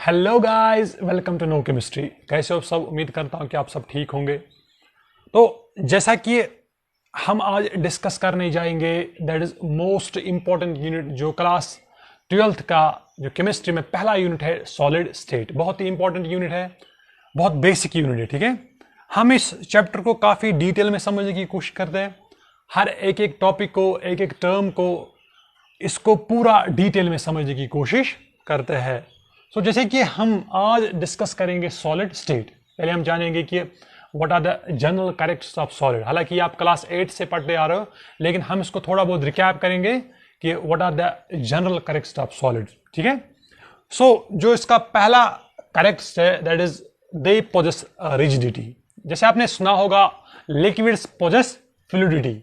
Hello guys, welcome to know chemistry. कैसे हो आप सब? उम्मीद करता हूं कि आप सब ठीक होंगे। तो जैसा कि हम आज डिस्कस करने जाएंगे, that is most important unit जो क्लास 12th का जो केमिस्ट्री में पहला यूनिट है, सॉलिड स्टेट। बहुत ही इंपॉर्टेंट यूनिट है, बहुत बेसिक यूनिट है। ठीक है, हम इस चैप्टर को काफी डिटेल में समझने की कोशिश करते हैं। हर एक एक टॉपिक को, एक एक टर्म को, इसको पूरा डिटेल में समझने की कोशिश करते हैं। सो जैसे कि हम आज डिस्कस करेंगे सॉलिड स्टेट। पहले हम जानेंगे कि what are the general characteristics of solid. हालांकि आप क्लास 8 से पढ़ते आ रहे हो, लेकिन हम इसको थोड़ा बहुत रिकैप करेंगे कि what are the general characteristics of solid. ठीक है, सो जो इसका पहला कैरेक्टरिस्टिक है, that is they possess rigidity. जैसे आपने सुना होगा, लिक्विड्स पोजेस फ्लूइडिटी,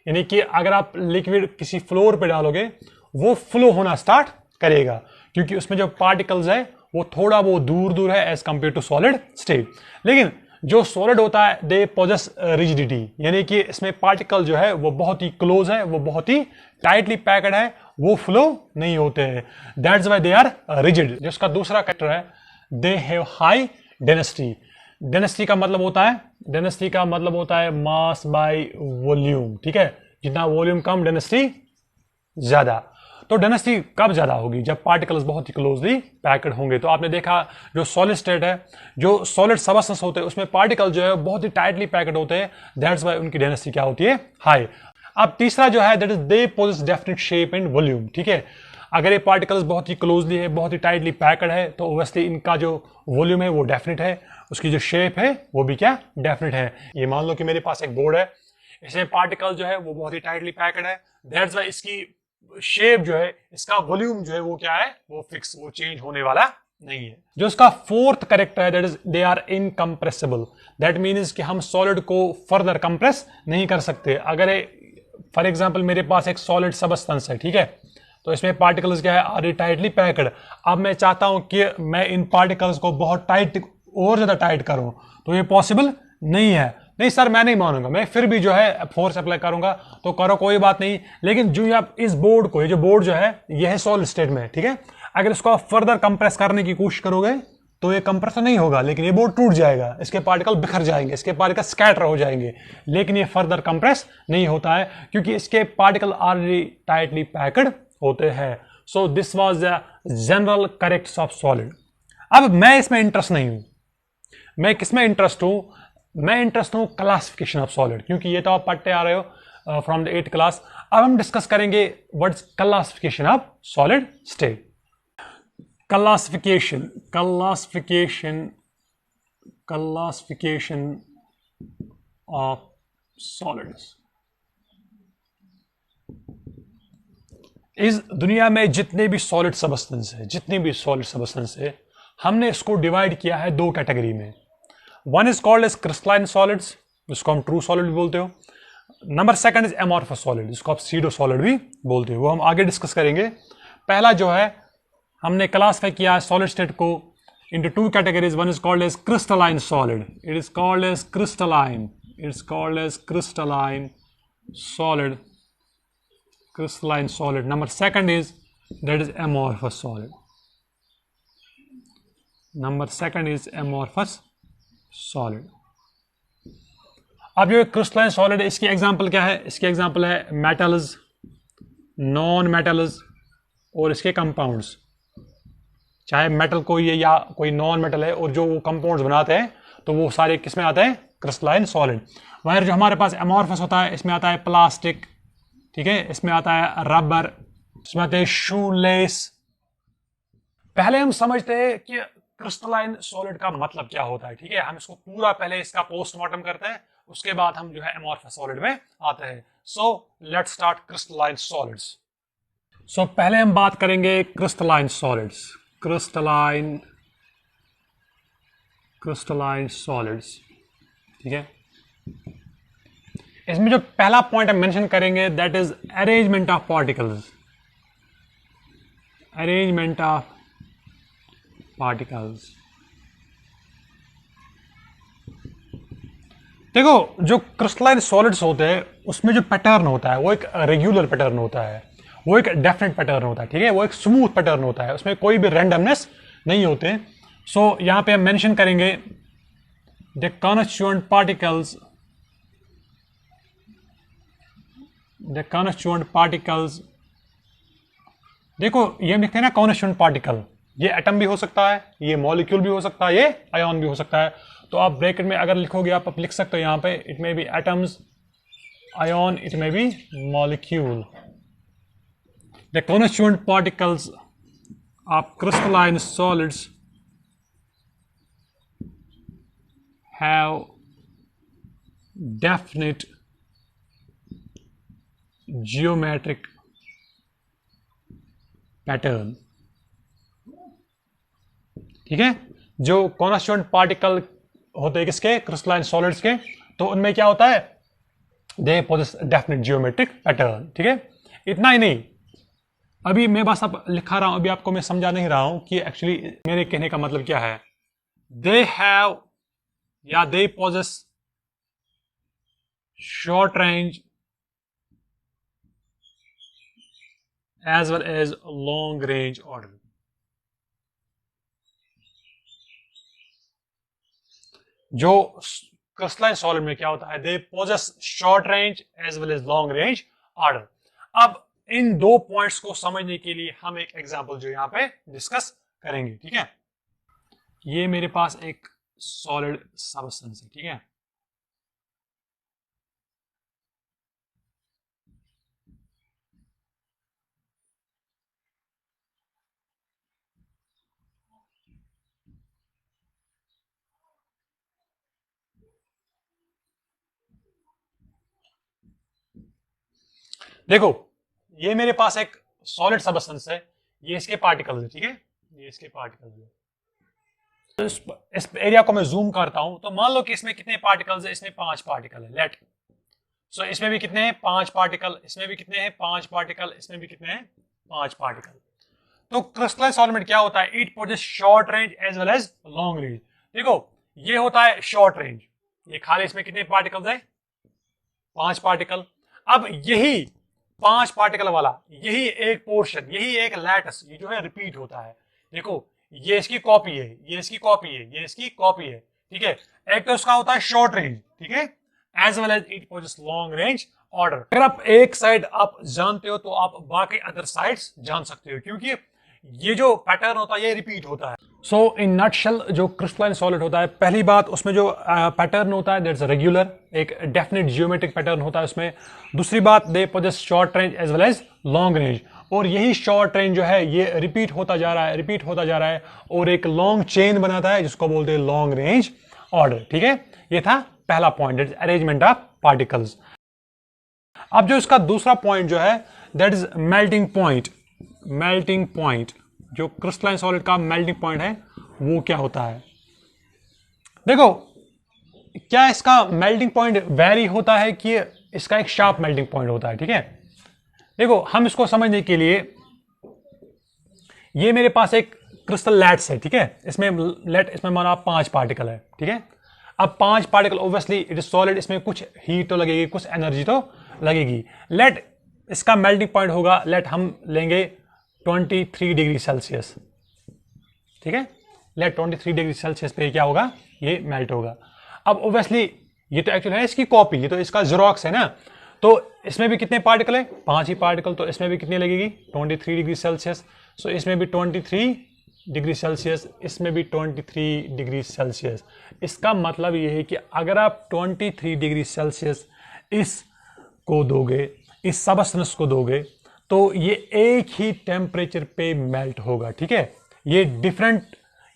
यानी कि अगर आप लिक्विड किसी फ्लोर पे डालोगे वो फ्लो होना स्टार्ट करेगा, क्योंकि उसमें जो पार्टिकल्स है वो थोड़ा वो दूर दूर है as compared to solid state. लेकिन जो सॉलिड होता है, दे पोजेस रिजिडिटी, यानी कि इसमें पार्टिकल जो है वो बहुत ही क्लोज है, वो बहुत ही टाइटली पैक्ड है, वो फ्लो नहीं होते हैं। That's why they are rigid. जिसका दूसरा कैरेक्टर है, they have high density. Density का मतलब होता है, डेंसिटी का मतलब होता है मास बाय वॉल्यूम। ठीक है, जितना वॉल्यूम कम, डेंसिटी ज्यादा। तो डेंसिटी कब ज्यादा होगी? जब पार्टिकल्स बहुत ही क्लोजली पैक्ड होंगे। तो आपने देखा, जो सॉलिड स्टेट है, जो सॉलिड सबस्टेंस होते हैं, उसमें पार्टिकल जो है बहुत ही टाइटली पैक्ड होते हैं। दैट्स व्हाई उनकी डेंसिटी क्या होती है? हाई। अब तीसरा जो है, that is they poses definite shape and volume. ठीक है, अगर ये पार्टिकल्स बहुत ही क्लोजली है, बहुत ही टाइटली पैक्ड है, तो ओब्वियसली इनका जो वॉल्यूम है वो डेफिनेट है, उसकी जो शेप है वो भी क्या? डेफिनेट है। ये मान लो कि मेरे पास एक बोर्ड है, इसमें पार्टिकल जो है वो बहुत ही टाइटली पैक्ड है। दैट्स व्हाई इसकी शेप जो है, इसका वॉल्यूम जो है वो क्या है? वो फिक्स, वो चेंज होने वाला नहीं है। जो इसका फोर्थ कैरेक्टर है, that is they are incompressible. That means कि हम सॉलिड को फर्दर कंप्रेस नहीं कर सकते। अगर फॉर एग्जांपल मेरे पास एक सॉलिड सबस्टेंस है, ठीक है, तो इसमें पार्टिकल्स क्या है? Are tightly packed. अब मैं चाहता हूं कि मैं इन पार्टिकल्स को बहुत टाइट और ज्यादा टाइट करूं, तो ये पॉसिबल नहीं है। नहीं सर, मैं नहीं मानूंगा, मैं फिर भी जो है फोर्स अप्लाई करूंगा। तो करो, कोई बात नहीं। लेकिन जो आप इस बोर्ड को, ये जो बोर्ड जो है, ये है सॉलिड स्टेट में, ठीक है, अगर इसको आप फर्दर कंप्रेस करने की कोशिश करोगे तो ये कंप्रेस नहीं होगा, लेकिन ये बोर्ड टूट जाएगा, इसके पार्टिकल बिखर जाएंगे, इसके पार्टिकल स्कैटर हो जाएंगे, लेकिन ये फर्दर कंप्रेस नहीं होता है, क्योंकि इसके पार्टिकल ऑलरेडी टाइटली पैक्ड होते हैं। सो this was the general characteristics of solid. अब मैं इसमें इंटरेस्ट नहीं हूं। मैं किसमें इंटरेस्ट हूं? मैं इंटरेस्ट हूं क्लासिफिकेशन ऑफ सॉलिड, क्योंकि ये तो आप पढ़ते आ रहे हो फ्रॉम द 8th क्लास। अब हम डिस्कस करेंगे what is classification of solid state. Classification of solids. इस दुनिया में जितने भी सॉलिड सबस्टेंस है, हमने इसको डिवाइड किया है दो कैटेगरी में। One is called as crystalline solids, जिसको हम ट्रू सॉलिड भी बोलते हो। Number second is amorphous solid, जिसको आप सीडो सॉलिड भी बोलते हो। वो हम आगे डिस्कस करेंगे। पहला जो है, हमने क्लासिफाई किया है सॉलिड स्टेट को into two categories. One is called as crystalline solid, it is called as crystalline solid. Number second is that is amorphous solid. अब जो क्रिस्टलाइन सॉलिड है, इसकी एग्जांपल क्या है? इसकी एग्जांपल है मेटल्स, नॉन मेटल्स और इसके कंपाउंड्स। चाहे मेटल कोई है या कोई नॉन मेटल है, और जो वो कंपाउंड्स बनाते हैं, तो वो सारे किस में आते हैं? Crystalline solid. वहीं जो हमारे पास एमॉर्फस होता है, इसमें आता है प्लास्टिक, ठीक है, इसमें आता है रबर, इसमें आते हैं शू लेस। पहले हम समझते हैं कि क्रिस्टलाइन सॉलिड का मतलब क्या होता है। ठीक है, हम इसको पूरा पहले इसका पोस्टमार्टम करते हैं, उसके बाद हम जो है एमॉर्फस सॉलिड में आते हैं। So let's start crystalline solids. So पहले हम बात करेंगे क्रिस्टलाइन सॉलिड्स। क्रिस्टलाइन सॉलिड्स, ठीक है। इसमें जो पहला पॉइंट हम मेंशन करेंगे, that is arrangement of particles. देखो, जो क्रिस्टलाइन सॉलिड्स होते हैं, उसमें जो पैटर्न होता है वो एक रेगुलर पैटर्न होता है, वो एक डेफिनेट पैटर्न होता है, ठीक है, वो एक स्मूथ पैटर्न होता है, उसमें कोई भी रैंडमनेस नहीं होते। सो यहाँ पे हम मेंशन करेंगे द कॉन्स्टिट्यूएंट पार्टिकल्स। देखो ये हम लिखते हैं ना कॉन्स्टिट्यूएंट पार्टिकल, ये एटम भी हो सकता है, ये मॉलिक्यूल भी हो सकता है, ये आयन भी हो सकता है। तो आप ब्रैकेट में अगर लिखोगे आप लिख सकते हो यहाँ पे it may be atoms, ion, it may be molecule. The constituent particles of crystalline solids have definite geometric pattern. ठीक है, जो कॉन्स्टिट्यूएंट पार्टिकल होते हैं किसके, क्रिस्टलाइन सॉलिड्स के, तो उनमें क्या होता है, they poses definite geometric pattern. ठीक है, इतना ही नहीं, अभी मैं बस अब लिखा रहा हूं, अभी आपको मैं समझा नहीं रहा हूं कि एक्चुअली मेरे कहने का मतलब क्या है। दे हैव या they possess short range as well as long range order। जो क्रिस्टलाइन सॉलिड में क्या होता है, they possess short range as well as long range order. अब इन दो पॉइंट्स को समझने के लिए हम एक एग्जांपल जो यहां पे डिस्कस करेंगे। ठीक है, ये मेरे पास एक सॉलिड सब्सटेंस है। ठीक है, देखो ये मेरे पास एक सॉलिड सब्सटेंस है, ये इसके पार्टिकल्स है। ठीक है, ये इसके पार्टिकल्स है। इस एरिया को मैं जूम करता हूं तो मान लो कि इसमें कितने पार्टिकल्स है, इसमें 5 पार्टिकल है। लेट सो इसमें भी कितने हैं, 5 पार्टिकल, इसमें भी कितने हैं, 5 पार्टिकल, इसमें भी कितने हैं, 5 पार्टिकल। तो क्रिस्टलाइन सॉल्वेंट क्या होता है, it possess short range as well as long range. देखो ये होता है शॉर्ट रेंज, ये खाली इसमें कितने पार्टिकल्स है, 5 पार्टिकल। अब यही 5 पार्टिकल वाला यही एक पोर्शन, यही एक लैटिस, ये जो है रिपीट होता है। देखो ये इसकी कॉपी है, ये इसकी कॉपी है, ये इसकी कॉपी है। ठीक है, एक तो इसका होता है शॉर्ट रेंज, ठीक है, as well as it possess long range order. अगर आप एक साइड आप जानते हो तो आप बाकी अदर साइड्स जान सकते हो, क्योंकि ये जो पैटर्न होता है ये रिपीट होता है। सो इन नटशेल जो क्रिस्टलाइन सॉलिड होता है, पहली बात उसमें जो पैटर्न होता है दैट्स रेगुलर, एक डेफिनेट जियोमेट्रिक पैटर्न होता है उसमें। दूसरी बात they possess short range as well as long range, और यही शॉर्ट रेंज जो है ये रिपीट होता जा रहा है, रिपीट होता जा रहा है और एक लॉन्ग चेन बनाता है जिसको बोलते हैं लॉन्ग रेंज ऑर्डर। ठीक है, ये था पहला point, that is arrangement of particles. अब जो इसका दूसरा पॉइंट जो है that is melting point. Melting point, जो क्रिस्टलाइन सॉलिड का मेल्टिंग पॉइंट है वो क्या होता है। देखो क्या इसका मेल्टिंग पॉइंट वेरी होता है कि इसका एक शार्प मेल्टिंग पॉइंट होता है। ठीक है, देखो हम इसको समझने के लिए, ये मेरे पास एक क्रिस्टल लैट्स है। ठीक है, इसमें लेट, इसमें माना 5 पार्टिकल है। ठीक है, अब 5 particle obviously it is solid, इसमें कुछ हीट तो लगेगी, कुछ एनर्जी तो लगेगी। लेट इसका मेल्टिंग पॉइंट होगा, लेट हम लेंगे 23 डिग्री सेल्सियस। ठीक है, लेट 23 डिग्री सेल्सियस पे क्या होगा, ये मेल्ट होगा। अब ऑब्वियसली ये तो एक्चुअली है इसकी कॉपी, ये तो इसका जेरोक्स है ना, तो इसमें भी कितने पार्टिकल है, 5 ही पार्टिकल, तो इसमें भी कितनी लगेगी 23 डिग्री सेल्सियस। सो इसमें भी 23 डिग्री सेल्सियस, इसमें भी 23 डिग्री सेल्सियस। इसका मतलब ये है कि अगर आप 23 डिग्री सेल्सियस इसको दोगे, इस सबस्टेंस को दोगे, तो ये एक ही टेम्परेचर पे मेल्ट होगा। ठीक है, ये डिफरेंट,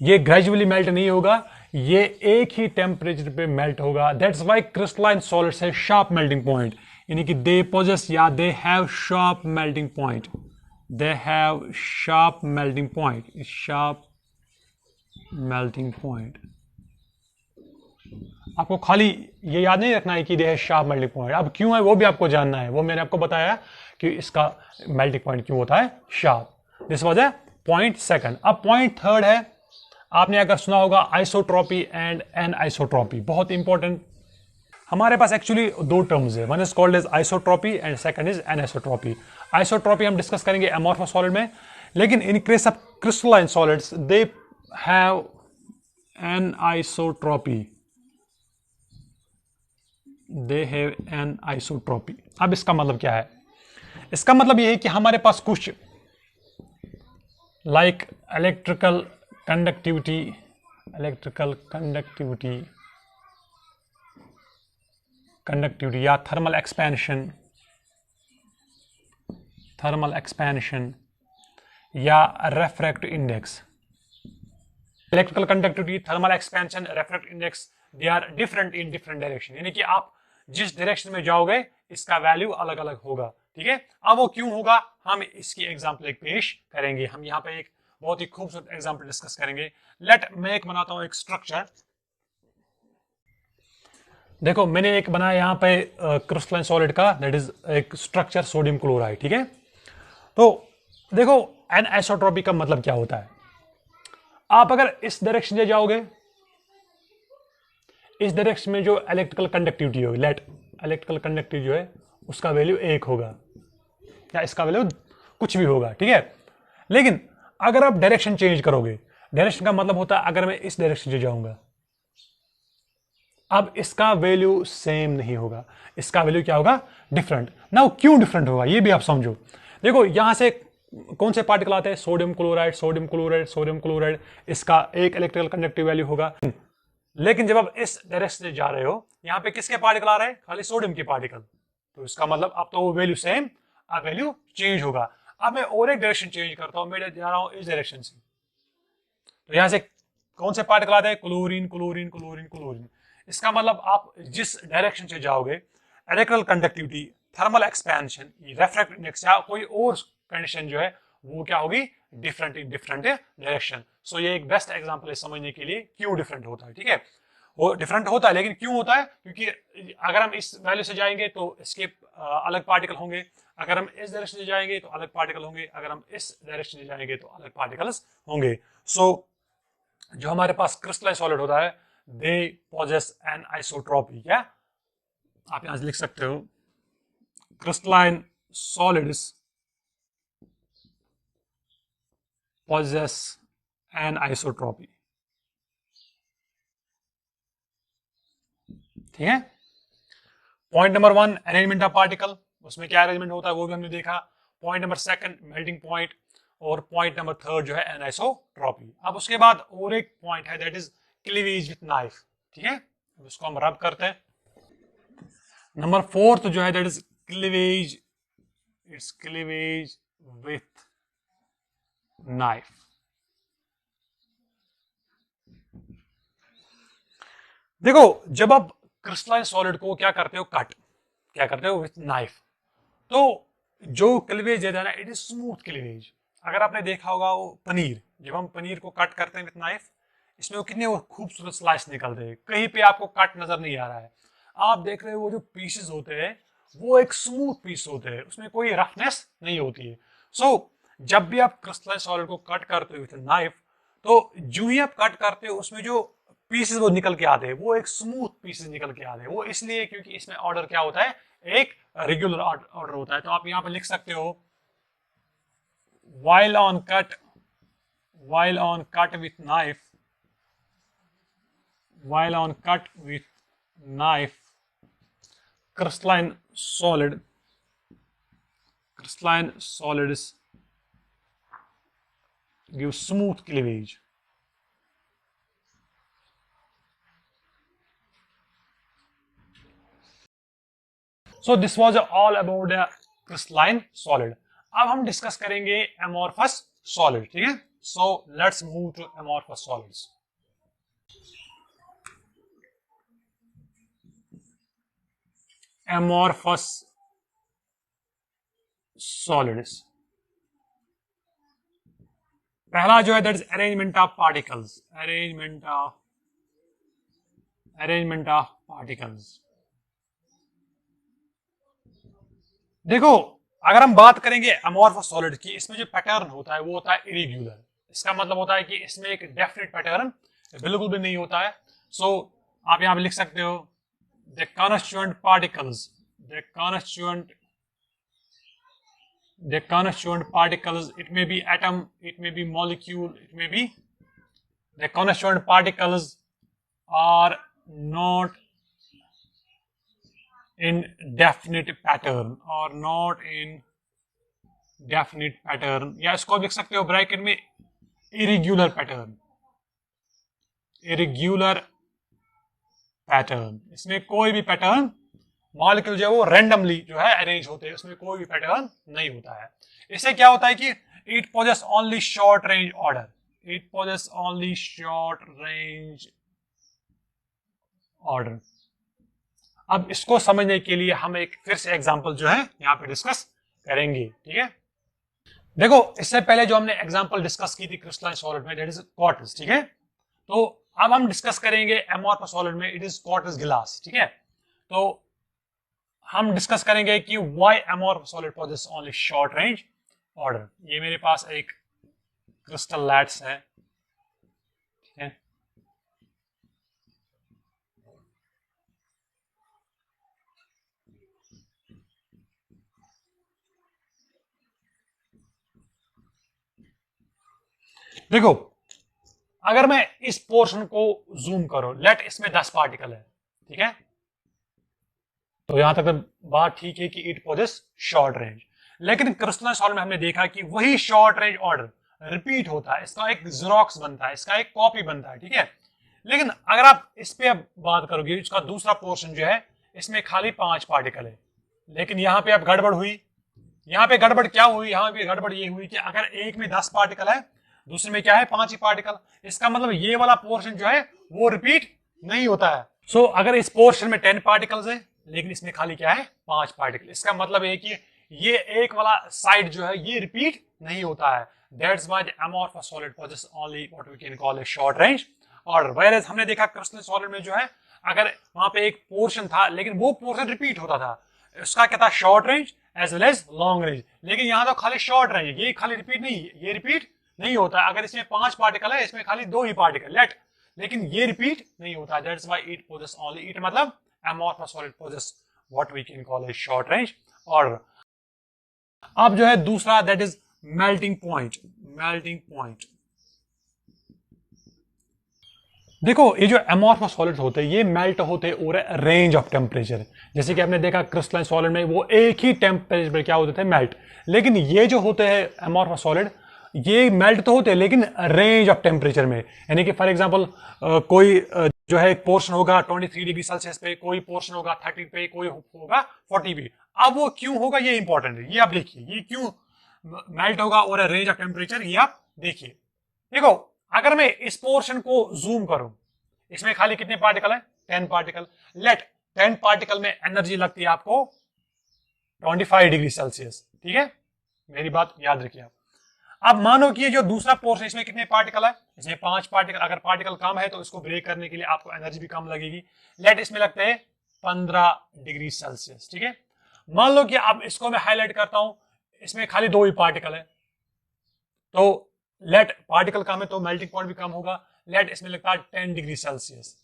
ये ग्रेजुअली मेल्ट नहीं होगा, ये एक ही टेम्परेचर पे मेल्ट होगा। दैट्स व्हाई क्रिस्टलाइन सॉलिड्स है शार्प मेल्टिंग पॉइंट, यानी कि दे पोजेस या they have sharp melting point, they have sharp melting point, sharp melting point. आपको खाली ये याद नहीं रखना है कि they have sharp melting point, अब क्यों है वो भी आपको जानना है, वो मैंने आपको बताया कि इसका मेल्टिंग पॉइंट क्यों होता है sharp. This was a point second. अब पॉइंट थर्ड है, आपने अगर सुना होगा आइसोट्रॉपी एंड एनआइसोट्रॉपी, बहुत इंपॉर्टेंट। हमारे पास एक्चुअली 2 टर्म्स है, one is called as isotropy and second is anisotropy. Isotropy हम डिस्कस करेंगे अमॉर्फस सॉलिड में, लेकिन in case of crystalline solids they have anisotropy, they have anisotropy. अब इसका मतलब क्या है? इसका मतलब ये है कि हमारे पास कुछ लाइक इलेक्ट्रिकल कंडक्टिविटी, या थर्मल एक्सपेंशन या refractive index. Electrical conductivity, thermal expansion, refractive index, they are different in different direction, यानी कि आप जिस डायरेक्शन में जाओगे इसका वैल्यू अलग अलग होगा। ठीक है, अब वो क्यों होगा हम इसकी एग्जांपल एक पेश करेंगे। हम यहाँ पे एक बहुत ही खूबसूरत एग्जांपल डिस्कस करेंगे। लेट मैं एक बनाता हूं एक स्ट्रक्चर। देखो मैंने एक बनाया यहाँ पे क्रिस्टलाइन सॉलिड का, दैट इज एक स्ट्रक्चर सोडियम क्लोराइड। ठीक है, तो देखो एन आइसोट्रॉपी का मतलब क्या होता है? आप अगर इस डायरेक्शन से जाओगे, इस डायरेक्शन में जो इलेक्ट्रिकल कंडक्टिविटी होगी, लेट इलेक्ट्रिकल कंडक्टिविटी जो है उसका वैल्यू 1 होगा या इसका वैल्यू कुछ भी होगा। ठीक है, लेकिन अगर आप डायरेक्शन चेंज करोगे, डायरेक्शन का मतलब होता है अगर मैं इस डायरेक्शन से जाऊंगा, अब इसका वैल्यू सेम नहीं होगा, इसका वैल्यू क्या होगा? डिफरेंट। नाउ क्यों डिफरेंट होगा ये भी आप समझो। देखो यहां से कौन से पार्टिकल आते हैं? Sodium chloride, sodium chloride, sodium chloride, इसका एक इलेक्ट्रिकल कंडक्टिव वैल्यू होगा। लेकिन जब आप इस डायरेक्शन से जा रहे हो, यहां पे किसके पार्टिकल आ रहे हैं? खाली सोडियम के पार्टिकल। तो इसका मतलब अब तो वो वैल्यू सेम, अब वैल्यू चेंज होगा। अब मैं और एक डायरेक्शन चेंज करता हूं, मैं जा रहा हूं इस डायरेक्शन से, तो यहां से कौन से पार्टिकल आते हैं? Chlorine, chlorine, chlorine, chlorine. इसका मतलब आप जिस डायरेक्शन से जाओगे, electrical conductivity, thermal expansion, refractive index या कोई और कंडीशन जो है वो क्या होगी? Different in different direction. So ये एक बेस्ट एग्जांपल है समझने के लिए क्यों डिफरेंट होता है। ठीक है, वो डिफरेंट होता है, लेकिन क्यों होता है? क्योंकि अगर हम इस वैल्यू से जाएंगे तो इसके अलग पार्टिकल होंगे, अगर हम इस डायरेक्शन से जाएंगे तो अलग पार्टिकल होंगे, अगर हम इस डायरेक्शन से जाएंगे तो अलग पार्टिकल्स होंगे। सो जो हमारे पास क्रिस्टलाइन सॉलिड होता है, दे पॉजेस एन आइसोट्रॉपी। क्या आप यहां से लिख सकते हो? Crystalline solids possess an isotropy। ठीक है, point number 1 arrangement of particle, उसमें क्या अरेंजमेंट होता है वो भी हमने देखा। पॉइंट नंबर 2 मेल्टिंग पॉइंट, और पॉइंट नंबर 3 जो है एनाइसोट्रॉपी। अब उसके बाद और एक पॉइंट है, that is cleavage with knife. ठीक है, उसको हम रब करते हैं। नंबर 4 जो है that is cleavage, it's cleavage with knife. देखो जब आप क्रिस्टलाइन सॉलिड को क्या करते हो? कट, क्या करते हो? With knife. तो जो क्लीवेज है ना, इट इज स्मूथ क्लीवेज। अगर आपने देखा होगा वो पनीर, जब हम पनीर को कट करते हैं विथ नाइफ, इसमें वो कितने खूबसूरत स्लाइस निकलते हैं, कहीं पे आपको कट नजर नहीं आ रहा है। आप देख रहे हो वो जो पीसेस होते हैं वो एक स्मूथ पीस होते हैं, उसमें कोई रफनेस नहीं होती है। सो जब भी आप क्रिस्टलाइन सॉलिड को कट करते हो विथ नाइफ, तो जो ही आप कट करते हो उसमें जो पीसेस वो निकल के आते हैं वो एक स्मूथ पीसेस निकल के आते हैं। वो इसलिए क्योंकि इसमें ऑर्डर क्या होता है? एक रेगुलर ऑर्डर होता है। तो आप यहां पर लिख सकते हो while on cut with knife, while on cut with knife, crystalline solids give smooth cleavage. So this was all about the crystalline solid. अब हम डिस्कस करेंगे amorphous solid। ठीक है, so let's move to amorphous solids. Amorphous solids, पहला जो है that is arrangement of particles, arrangement of particles. देखो अगर हम बात करेंगे अमोर्फस सॉलिड की, इसमें जो पैटर्न होता है वो होता है इरेग्युलर। इसका मतलब होता है कि इसमें एक डेफिनेट पैटर्न बिल्कुल भी नहीं होता है। सो आप यहां पे लिख सकते हो the constituent particles, the constituent particles, it may be atom, it may be molecule, it may be the constituent particles are not in definite pattern or not in definite pattern, या इसको लिख सकते हो ब्रैकेट में irregular pattern, irregular pattern। इसमें कोई भी pattern molecule जो है वो रैंडमली जो है अरेंज होते हैं, उसमें कोई भी पैटर्न नहीं होता है। इससे क्या होता है कि it possess only short range order, it possess only short range order. अब इसको समझने के लिए हम एक फिर से एग्जांपल जो है यहाँ पे डिस्कस करेंगे, ठीक है। देखो इससे पहले जो हमने एग्जांपल डिस्कस की थी क्रिस्टलाइन सॉलिड में, दैट इज क्वार्ट्ज, ठीक है। तो अब हम डिस्कस करेंगे एमोर्फस सॉलिड में, इट इज क्वार्ट्ज ग्लास, ठीक है। तो हम डिस्कस करेंगे कि why amorphous solid possess only short range order. ये मेरे पास एक क्रिस्टल लैट्स है, ठीक है। देखो अगर मैं इस पोर्शन को जूम करूं, लेट इसमें 10 पार्टिकल है, ठीक है। तो यहां तक तो बात ठीक है कि इट पोजेस शॉर्ट रेंज, लेकिन क्रिस्टलाइन सॉलिड में हमने देखा कि वही शॉर्ट रेंज ऑर्डर रिपीट होता है, इसका एक जेरोक्स बनता है, इसका एक कॉपी बनता है, ठीक है। लेकिन अगर आप इस पे बात करोगे, इसका दूसरा पोर्शन जो है इसमें खाली 5 पार्टिकल है, लेकिन यहाँ पे अब गड़बड़ हुई। यहाँ पे गड़बड़ क्या हुई, यहाँ पे गड़बड़ ये हुई कि अगर एक में 10 पार्टिकल है, दूसरे में क्या है 5 ही पार्टिकल, इसका मतलब ये वाला पोर्शन जो है वो रिपीट नहीं होता है। सो अगर इस पोर्शन में 10 पार्टिकल्स है, लेकिन इसमें खाली क्या है 5 पार्टिकल, इसका मतलब है कि ये एक वाला साइड जो है ये रिपीट नहीं होता है। That's why the amorphous solid possesses only what we can call a short range order। whereas हमने देखा क्रिस्टलाइन सॉलिड में जो है अगर वहां पे एक पोर्शन था, लेकिन वो पोर्शन रिपीट होता था, उसका क्या था short range as well as long range. लेकिन यहाँ तो खाली शॉर्ट रेंज, ये खाली रिपीट नहीं, ये रिपीट नहीं होता। अगर इसमें 5 पार्टिकल है, इसमें खाली 2 ही पार्टिकल लेट, लेकिन ये रिपीट नहीं होता। That's why it possess only, it मतलब amorphous solid possess what we can call a short range order। अब जो है दूसरा that is melting point, melting point. देखो ये जो amorphous सॉलिड होते हैं ये मेल्ट होते ओवर रेंज ऑफ टेम्परेचर। जैसे कि आपने देखा क्रिस्टलाइन सॉलिड में वो एक ही टेम्परेचर पर क्या होते थे मेल्ट, लेकिन ये जो होते हैं amorphous सॉलिड ये मेल्ट तो होते हैं लेकिन रेंज ऑफ टेम्परेचर में। यानी कि फॉर एग्जांपल कोई जो है एक पोर्शन होगा 23 डिग्री सेल्सियस पे, कोई पोर्शन होगा 30 पे, कोई होगा 40 पे। अब वो क्यों होगा ये इंपॉर्टेंट है, ये आप देखिए ये क्यों मेल्ट होगा और रेंज ऑफ टेम्परेचर, ये आप देखिए। देखो अगर मैं इस पोर्शन को जूम करूं, इसमें खाली कितने पार्टिकल है 10 पार्टिकल। लेट 10 पार्टिकल में एनर्जी लगती है आपको 25 डिग्री सेल्सियस, ठीक है, मेरी बात याद रखिए आप। अब मानो कि ये जो दूसरा पोर्शन इसमें कितने पार्टिकल है, इसमें 5 पार्टिकल। अगर पार्टिकल कम है तो इसको ब्रेक करने के लिए आपको एनर्जी भी कम लगेगी। लेट इसमें लगते हैं 15 डिग्री सेल्सियस, ठीक है। मान लो कि अब इसको मैं हाईलाइट करता हूं, इसमें खाली 2 ही पार्टिकल है, तो लेट पार्टिकल कम है तो मेल्टिंग पॉइंट भी कम होगा। लेट इसमें लगता है 10 डिग्री सेल्सियस।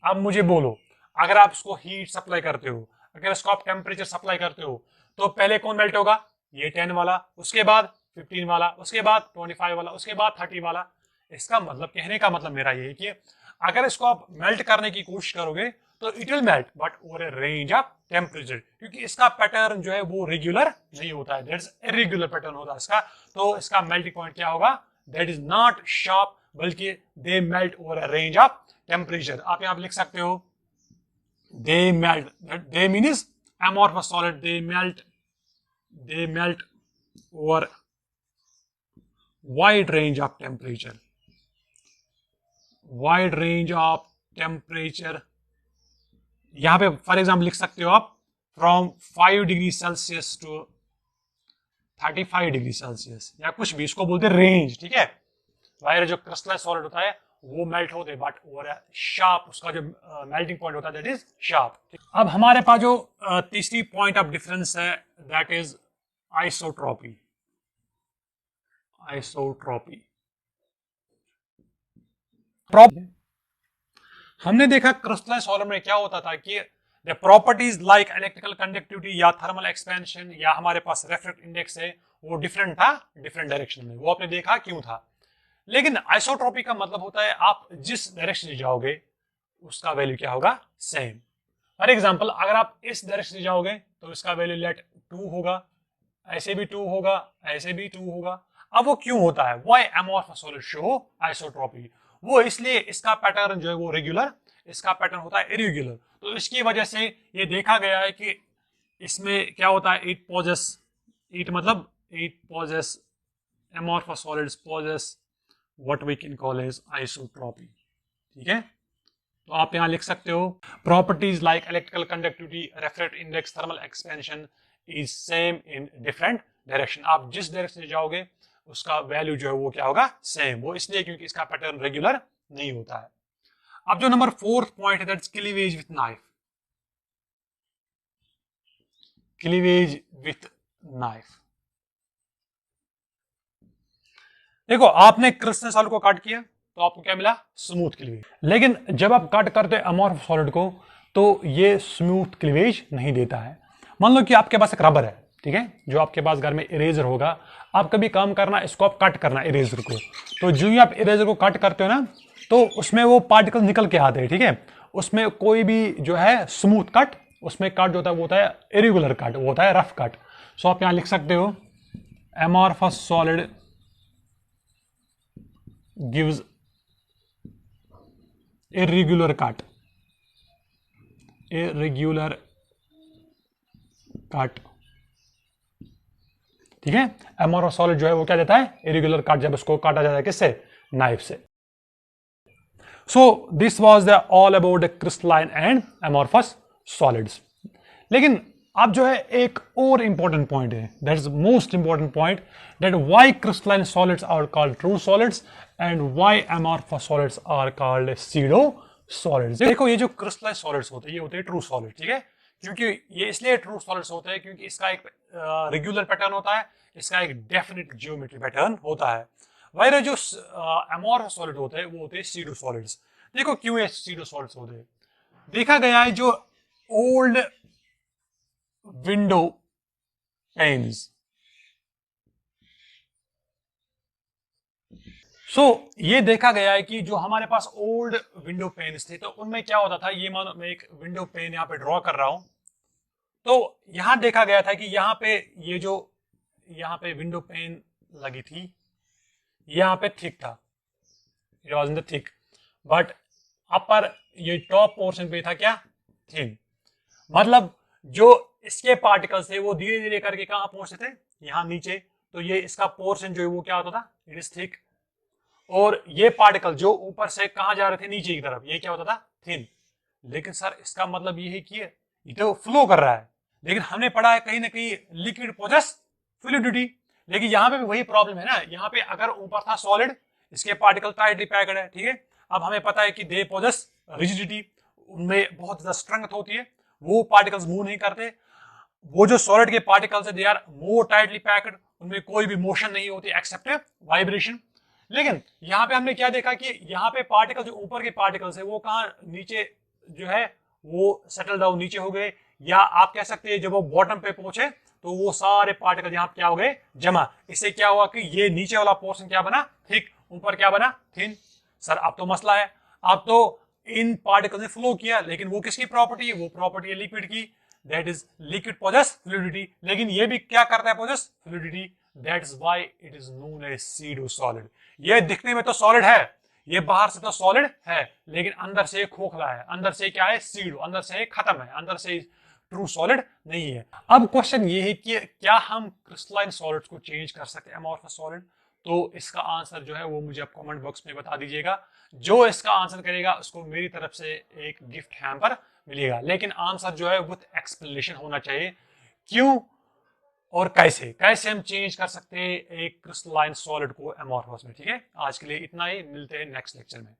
अब मुझे बोलो अगर आप इसको हीट सप्लाई करते हो, अगर इसको आप टेम्परेचर सप्लाई करते हो, तो पहले कौन मेल्ट होगा, ये 10 वाला, उसके बाद 15 वाला, उसके बाद 25 वाला, उसके बाद 30 वाला। इसका मतलब कहने का मतलब मेरा ये है कि अगर इसको आप मेल्ट करने की कोशिश करोगे तो it will melt but over a range of temperature, क्योंकि इसका पैटर्न जो है वो रेगुलर नहीं होता है, दैट इज इरेगुलर पैटर्न होता है इसका। तो इसका मेल्टिंग पॉइंट क्या होगा, दैट इज नॉट शार्प, बल्कि they melt over a range of temperature. आप यहाँ लिख सकते हो they melt, they means amorphous solid, they melt over wide range of temperature, wide range of temperature। यहां पे फॉर एग्जाम्पल लिख सकते हो आप from 5 degree celsius to 35 degree celsius, या कुछ भी, इसको बोलते हैं रेंज, ठीक है। वायर जो क्रिस्टलाइन सॉलिड होता है वो मेल्ट होते हैं बट ओवर शार्प, उसका जो मेल्टिंग पॉइंट होता है दैट इज शार्प। अब हमारे पास जो तीसरी पॉइंट ऑफ डिफरेंस है दैट इज आइसोट्रॉपी, आइसोट्रॉपी। हमने देखा क्रिस्टलाइन सॉलिड में क्या होता था कि the properties like electrical conductivity या थर्मल एक्सपेंशन या हमारे पास रेफ्रेक्ट इंडेक्स है वो डिफरेंट था डिफरेंट डायरेक्शन में। वो आपने देखा क्यों था, लेकिन आइसोट्रॉपी का मतलब होता है आप जिस डायरेक्शन से जाओगे उसका वैल्यू क्या होगा, सेम। फॉर एग्जाम्पल अगर आप इस डायरेक्शन से जाओगे तो इसका वैल्यू लेट 2 होगा, ऐसे भी 2 होगा, ऐसे भी 2 होगा। अब वो क्यों होता है, why amorphous solid show isotropy? वो इसलिए इसका पैटर्न जो है वो रेगुलर, इसका पैटर्न होता है इरेगुलर। तो इसकी वजह से ये देखा गया है कि इसमें क्या होता है, इट मतलब it possess amorphous solids possess what we can call as isotropy। ठीक है, तो आप यहां लिख सकते हो properties like electrical conductivity, refractive index, thermal expansion is same in different direction. आप जिस डायरेक्शन से जाओगे उसका वैल्यू जो है वो क्या होगा, सेम। वो इसलिए क्योंकि इसका पैटर्न रेगुलर नहीं होता है। अब जो नंबर 4th पॉइंट है that's cleavage with knife. Cleavage with knife, देखो आपने क्रिस्टल सॉलिड को काट किया तो आपको क्या मिला, स्मूथ क्लीवेज। लेकिन जब आप कट करते हैं अमॉर्फस सॉलिड को तो ये स्मूथ क्लीवेज नहीं देता है। मान लो कि आपके पास एक रबर है, ठीक है, जो आपके पास घर में इरेजर होगा, आप कभी काम करना इसको आप कट करना इरेजर को, तो जो ही आप इरेजर को कट करते हो ना तो उसमें वो पार्टिकल निकल के आते हैं, ठीक है। उसमें कोई भी जो है स्मूथ कट, उसमें कट जो होता है वो होता है इरेगुलर कट, वो होता है रफ कट। सो आप यहां लिख सकते हो amorphous solid gives irregular cut, irregular cut, ठीक है। अमॉर्फस सॉलिड जो है वो क्या देता है, इरेगुलर कट, जब उसको काटा जाता है किससे, नाइफ से। So this was the all about the crystalline and amorphous solids. लेकिन अब जो है एक और इंपॉर्टेंट पॉइंट है, that is most important point, that why crystalline solids are called true solids and why amorphous solids are called pseudo solids. देखो ये जो क्रिस्टलाइन सॉलिड्स होते हैं ये होते हैं ट्रू सॉलिड, ठीक है, क्योंकि ये इसलिए ट्रू सॉलिड्स होते हैं क्योंकि इसका एक रेगुलर पैटर्न होता है, इसका एक डेफिनेट ज्योमेट्री पैटर्न होता है। वही जो अमॉर्फस सॉलिड होते हैं वो होते हैं सीडो सॉलिड्स। देखो क्यों ये सीडो सॉलिड्स होते हैं, देखा गया है जो ओल्ड विंडो पेन्स, ये देखा गया है कि जो हमारे पास ओल्ड विंडो पेन्स थे तो उनमें क्या होता था, ये मानो मैं एक विंडो पेन यहां पे ड्रॉ कर रहा हूं, तो यहां देखा गया था कि यहां पे ये जो यहां पे विंडो पेन लगी थी यहां पे थिक था, it was in the thick, but अपर ये टॉप पोर्शन पे था क्या, थिन। मतलब जो इसके पार्टिकल्स थे वो धीरे धीरे करके कहां पहुंचते थे, यहां नीचे, तो ये इसका पोर्शन जो है वो क्या होता था, इट इज थिक, और ये पार्टिकल जो ऊपर से कहां जा रहे थे, नीचे की तरफ, ये क्या होता था, थिन। लेकिन सर इसका मतलब ये है कि ये तो फ्लो कर रहा है, लेकिन हमने पढ़ा है कहीं ना कहीं लिक्विड पोजेस फ्लूइडिटी, लेकिन यहाँ पे भी वही प्रॉब्लम है ना, यहाँ पे अगर ऊपर था सॉलिड, इसके पार्टिकल टाइटली पैक्ड है, ठीक है। अब हमें पता है कि दे पोजेस रिजिडिटी, उनमें बहुत ज्यादा स्ट्रेंथ होती है, वो पार्टिकल्स मूव नहीं करते। वो जो सॉलिड के पार्टिकल्स है they are more tightly packed, उनमें कोई भी मोशन नहीं होती एक्सेप्ट वाइब्रेशन। लेकिन यहाँ पे हमने क्या देखा कि यहाँ पे पार्टिकल जो ऊपर के पार्टिकल्स है वो कहाँ नीचे जो है वो सेटल डाउन नीचे हो गए, या आप कह सकते हैं जब वो बॉटम पे पहुंचे तो वो सारे पार्टिकल यहाँ क्या हो गए, जमा। इससे क्या हुआ कि ये नीचे वाला पोर्शन क्या बना, थिक, ऊपर क्या बना, थिन। सर अब तो मसला है, अब तो इन पार्टिकल ने फ्लो किया, लेकिन वो किसकी प्रॉपर्टी है, वो प्रॉपर्टी है लिक्विड की, that is liquid possess fluidity. लेकिन ये भी क्या करता है, possess fluidity, that is why it is known as pseudo solid. ये दिखने में तो सॉलिड है, ये बाहर से तो सॉलिड है, लेकिन अंदर से खोखला है, अंदर से क्या है, सीडो, अंदर से खत्म है, अंदर से ट्रू सॉलिड नहीं है। अब क्वेश्चन ये है कि क्या हम क्रिस्टलाइन सॉलिड्स को चेंज कर सकते हैं अमॉर्फस सॉलिड? तो इसका आंसर जो है वो मुझे आप कमेंट बॉक्स में बता दीजिएगा। जो इसका आंसर करेगा उसको मेरी तरफ से एक गिफ्ट हैम्पर मिलेगा, लेकिन आंसर जो है विद एक्सप्लेनेशन होना चाहिए, क्यों और कैसे कैसे हम चेंज कर सकते हैं एक क्रिस्टलाइन सॉलिड को अमॉर्फस में। ठीक है, आज के लिए इतना ही, मिलते हैं नेक्स्ट लेक्चर में।